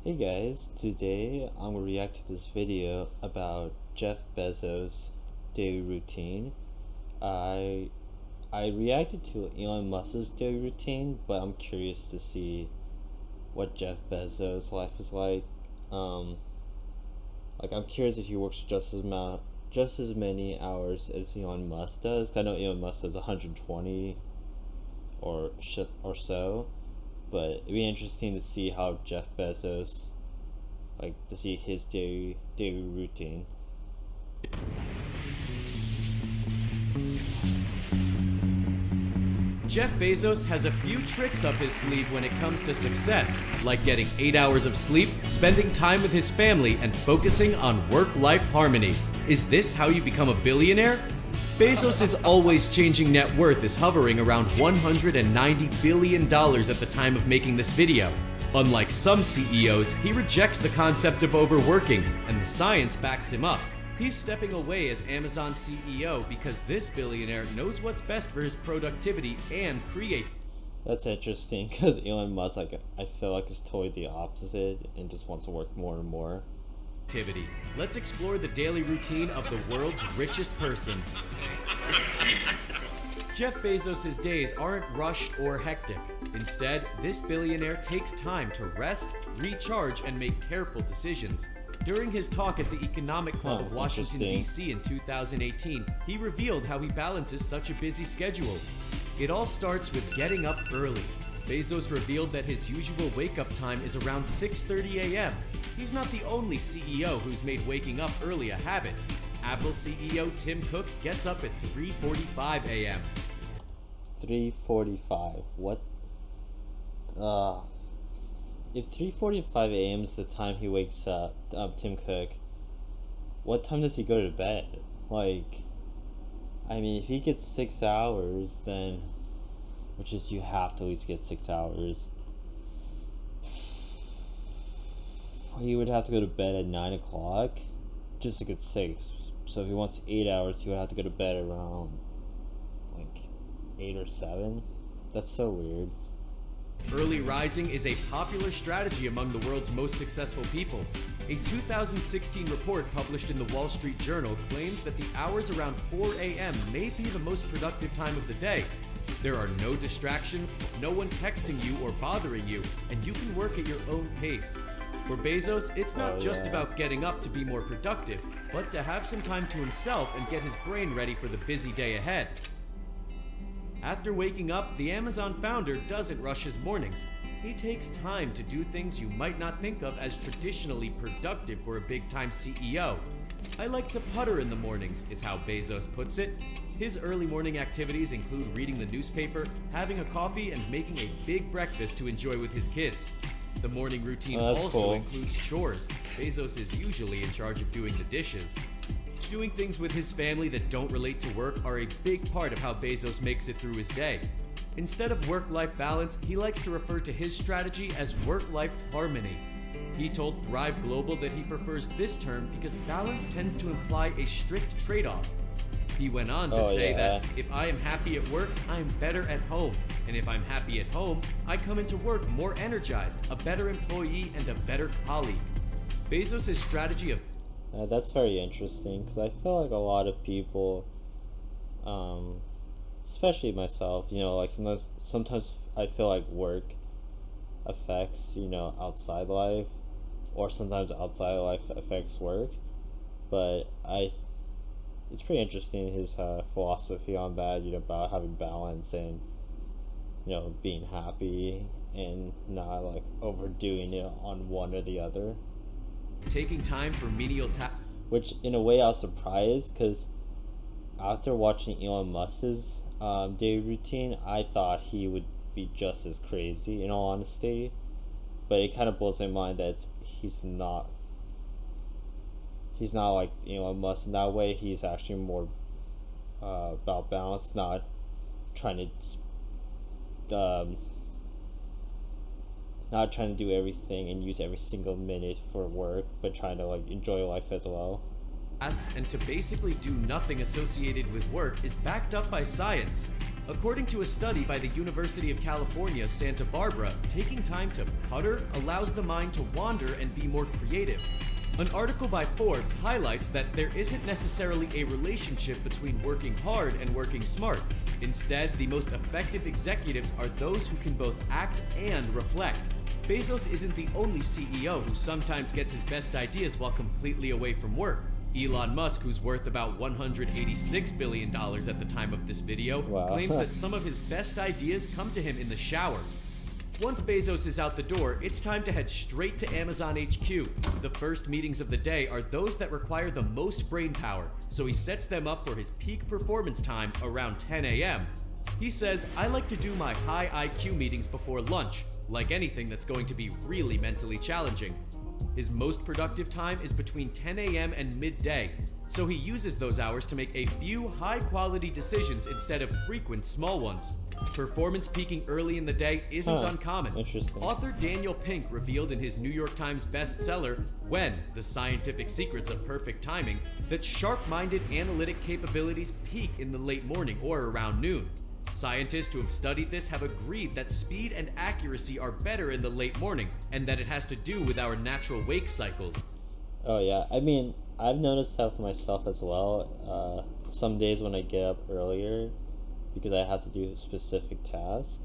Hey guys, today I'm gonna react to this video about Jeff Bezos' daily routine. I I reacted to Elon Musk's daily routine, but I'm curious to see what Jeff Bezos' life is like. Um, I'm curious if he works just as many hours as Elon Musk does. I know Elon Musk does 120 or so, but it'd be interesting to see how Jeff Bezos to see his daily routine. Jeff Bezos has a few tricks up his sleeve when it comes to success, like getting 8 hours of sleep, spending time with his family, and focusing on work-life harmony. Is this how you become a billionaire? Bezos' always changing net worth is hovering around $190 billion at the time of making this video. Unlike some CEOs, he rejects the concept of overworking, and the science backs him up. He's stepping away as Amazon CEO because this billionaire knows what's best for his productivity and creativity. That's interesting because Elon Musk, I feel like, is totally the opposite and just wants to work more and more. Let's explore the daily routine of the world's richest person. Jeff Bezos' days aren't rushed or hectic. Instead, this billionaire takes time to rest, recharge, and make careful decisions. During his talk at the Economic Club of Washington, D.C. in 2018, he revealed how he balances such a busy schedule. It all starts with getting up early. Bezos revealed that his usual wake-up time is around 6:30 a.m. He's not the only CEO who's made waking up early a habit. Apple CEO Tim Cook gets up at 3:45 a.m. 3:45. What? If 3:45 a.m. is the time he wakes up, Tim Cook, what time does he go to bed? If he gets 6 hours, then, which is you have to at least get 6 hours, he would have to go to bed at 9 o'clock just to get 6. So if he wants 8 hours, he would have to go to bed around 8 or 7. That's so weird. Early rising is a popular strategy among the world's most successful people. A 2016 report published in the Wall Street Journal claims that the hours around 4 a.m. may be the most productive time of the day. There are no distractions, no one texting you or bothering you, and you can work at your own pace. For Bezos, it's not just about getting up to be more productive, but to have some time to himself and get his brain ready for the busy day ahead. After waking up, the Amazon founder doesn't rush his mornings. He takes time to do things you might not think of as traditionally productive for a big-time CEO. "I like to putter in the mornings," is how Bezos puts it. His early morning activities include reading the newspaper, having a coffee, and making a big breakfast to enjoy with his kids. The morning routine also includes chores. Bezos is usually in charge of doing the dishes. Doing things with his family that don't relate to work are a big part of how Bezos makes it through his day. Instead of work-life balance, he likes to refer to his strategy as work-life harmony. He told Thrive Global that he prefers this term because balance tends to imply a strict trade-off. He went on to say that if I am happy at work, I am better at home. And if I'm happy at home, I come into work more energized, a better employee, and a better colleague. Bezos' strategy of That's very interesting because I feel like a lot of people, especially myself, sometimes I feel like work affects, outside life, or sometimes outside life affects work. But it's pretty interesting his philosophy on that, about having balance and, being happy and not overdoing it on one or the other. taking time for menial tasks. Which, in a way, I was surprised because after watching Elon Musk's daily routine, I thought he would be just as crazy, in all honesty. But it kind of blows my mind that he's not. He's not like Elon Musk in that way. He's actually more about balance, not trying to not trying to do everything and use every single minute for work, but trying to enjoy life as well. tasks and to basically do nothing associated with work is backed up by science. According to a study by the University of California, Santa Barbara, taking time to putter allows the mind to wander and be more creative. An article by Forbes highlights that there isn't necessarily a relationship between working hard and working smart. Instead, the most effective executives are those who can both act and reflect. Bezos isn't the only CEO who sometimes gets his best ideas while completely away from work. Elon Musk, who's worth about $186 billion at the time of this video, claims that some of his best ideas come to him in the shower. Once Bezos is out the door, it's time to head straight to Amazon HQ. The first meetings of the day are those that require the most brain power, so he sets them up for his peak performance time around 10 a.m. He says, "I like to do my high IQ meetings before lunch, like anything that's going to be really mentally challenging." His most productive time is between 10 a.m. and midday, so he uses those hours to make a few high-quality decisions instead of frequent small ones. Performance peaking early in the day isn't uncommon. Interesting. Author Daniel Pink revealed in his New York Times bestseller, When: The Scientific Secrets of Perfect Timing, that sharp-minded analytic capabilities peak in the late morning or around noon. Scientists who have studied this have agreed that speed and accuracy are better in the late morning, and that it has to do with our natural wake cycles. Oh yeah, I mean, I've noticed that for myself as well. Some days when I get up earlier, because I have to do specific tasks,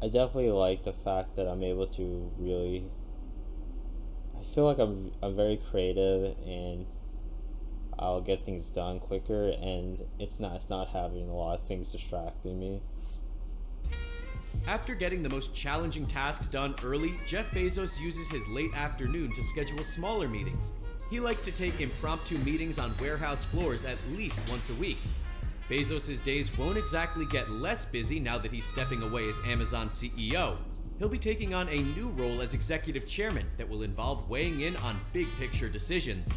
I definitely like the fact that I'm able to really, I feel like I'm very creative and I'll get things done quicker, and it's not having a lot of things distracting me. After getting the most challenging tasks done early, Jeff Bezos uses his late afternoon to schedule smaller meetings. He likes to take impromptu meetings on warehouse floors at least once a week. Bezos' days won't exactly get less busy now that he's stepping away as Amazon CEO. He'll be taking on a new role as executive chairman that will involve weighing in on big picture decisions.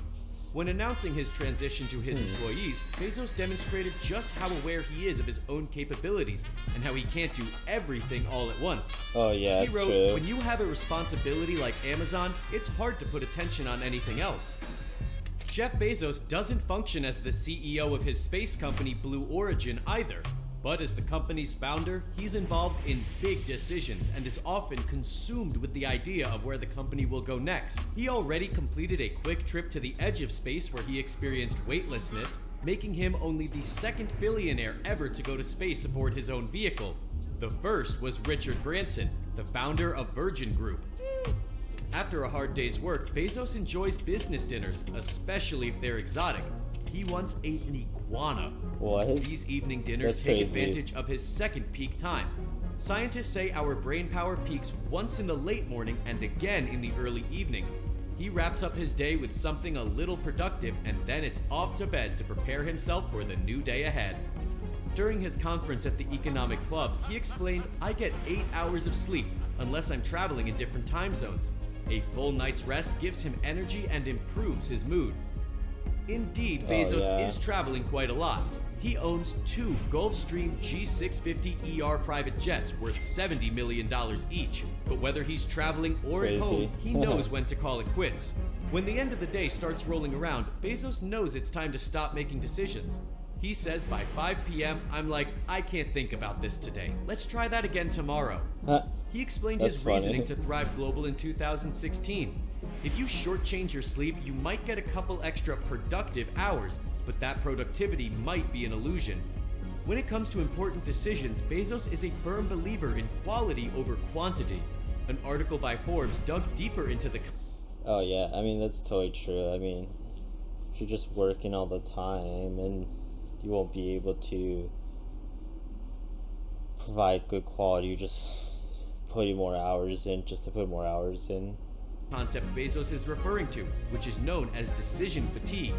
When announcing his transition to his employees, Bezos demonstrated just how aware he is of his own capabilities and how he can't do everything all at once. Oh yeah, He wrote, true. "When you have a responsibility like Amazon, it's hard to put attention on anything else." Jeff Bezos doesn't function as the CEO of his space company Blue Origin either. But as the company's founder, he's involved in big decisions and is often consumed with the idea of where the company will go next. He already completed a quick trip to the edge of space where he experienced weightlessness, making him only the second billionaire ever to go to space aboard his own vehicle. The first was Richard Branson, the founder of Virgin Group. After a hard day's work, Bezos enjoys business dinners, especially if they're exotic. He once ate an iguana. What? These evening dinners That's take crazy. advantage of his second peak time. Scientists say our brain power peaks once in the late morning and again in the early evening. He wraps up his day with something a little productive, and then it's off to bed to prepare himself for the new day ahead. During his conference at the Economic Club, he explained, "I get 8 hours of sleep, unless I'm traveling in different time zones. A full night's rest gives him energy and improves his mood." Indeed, Bezos is traveling quite a lot. He owns 2 Gulfstream G650ER private jets worth $70 million each. But whether he's traveling or at home, he knows when to call it quits. When the end of the day starts rolling around, Bezos knows it's time to stop making decisions. He says by 5 p.m., "I'm like, I can't think about this today. Let's try that again tomorrow." He explained his reasoning to Thrive Global in 2016. If you shortchange your sleep, you might get a couple extra productive hours, but that productivity might be an illusion. When it comes to important decisions, Bezos is a firm believer in quality over quantity. An article by Forbes dug deeper into the... Oh yeah, I mean, that's totally true. I mean, if you're just working all the time, and you won't be able to provide good quality, you're just putting more hours in just to put more hours in. Concept Bezos is referring to, which is known as decision fatigue.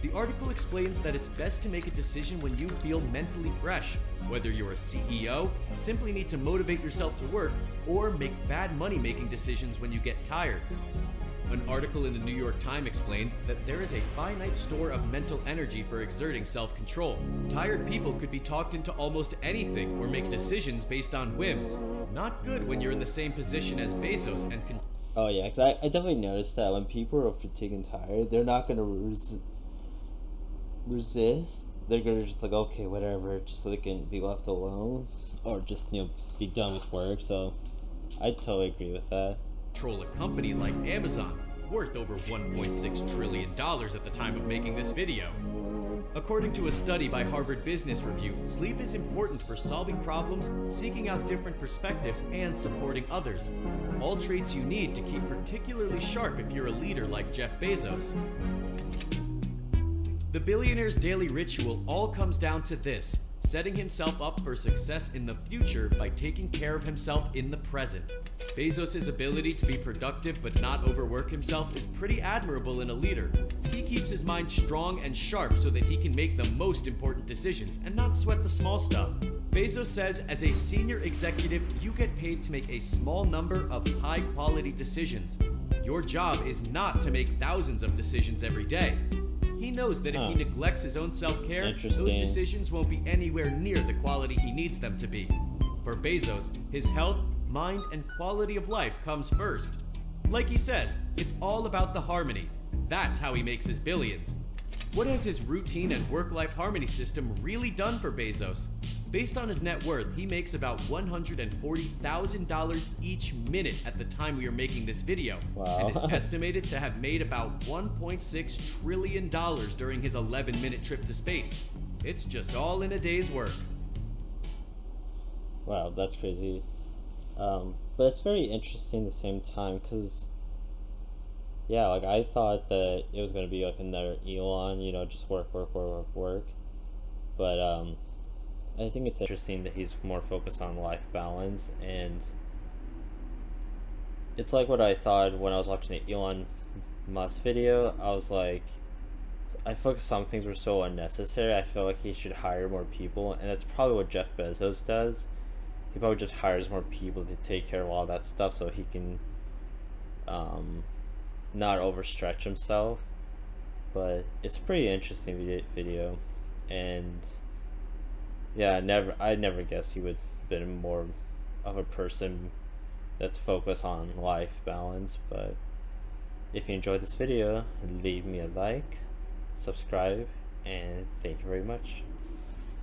The article explains that it's best to make a decision when you feel mentally fresh. Whether you're a CEO, simply need to motivate yourself to work, or make bad money-making decisions when you get tired. An article in the New York Times explains that there is a finite store of mental energy for exerting self-control. Tired people could be talked into almost anything or make decisions based on whims. Not good when you're in the same position as Bezos and Oh yeah, because I definitely noticed that when people are fatigued and tired, they're not going to resist, they're gonna just like, okay, whatever, just so they can be left alone, or just, be done with work. So I totally agree with that. Control a company like Amazon, worth over $1.6 trillion at the time of making this video. According to a study by Harvard Business Review, sleep is important for solving problems, seeking out different perspectives, and supporting others. All traits you need to keep particularly sharp if you're a leader like Jeff Bezos. The billionaire's daily ritual all comes down to this: setting himself up for success in the future by taking care of himself in the present. Bezos' ability to be productive but not overwork himself is pretty admirable in a leader. He keeps his mind strong and sharp so that he can make the most important decisions and not sweat the small stuff. Bezos says, as a senior executive, you get paid to make a small number of high-quality decisions. Your job is not to make thousands of decisions every day. He knows that if he neglects his own self-care, those decisions won't be anywhere near the quality he needs them to be. For Bezos, his health, mind, and quality of life comes first. Like he says, it's all about the harmony. That's how he makes his billions. What has his routine and work-life harmony system really done for Bezos? Based on his net worth, he makes about $140,000 each minute at the time we are making this video, and is estimated to have made about $1.6 trillion during his 11-minute trip to space. It's just all in a day's work. Wow, that's crazy. But it's very interesting at the same time, because, yeah, like, I thought that it was going to be like another Elon, just work. But, I think it's interesting that he's more focused on life balance, and it's like what I thought when I was watching the Elon Musk video. I was like, I feel like some things were so unnecessary. I feel like he should hire more people, and that's probably what Jeff Bezos does. He probably just hires more people to take care of all that stuff so he can not overstretch himself. But it's a pretty interesting video, and yeah, I never guessed he would have been more of a person that's focused on life balance. But if you enjoyed this video, leave me a like, subscribe, and thank you very much.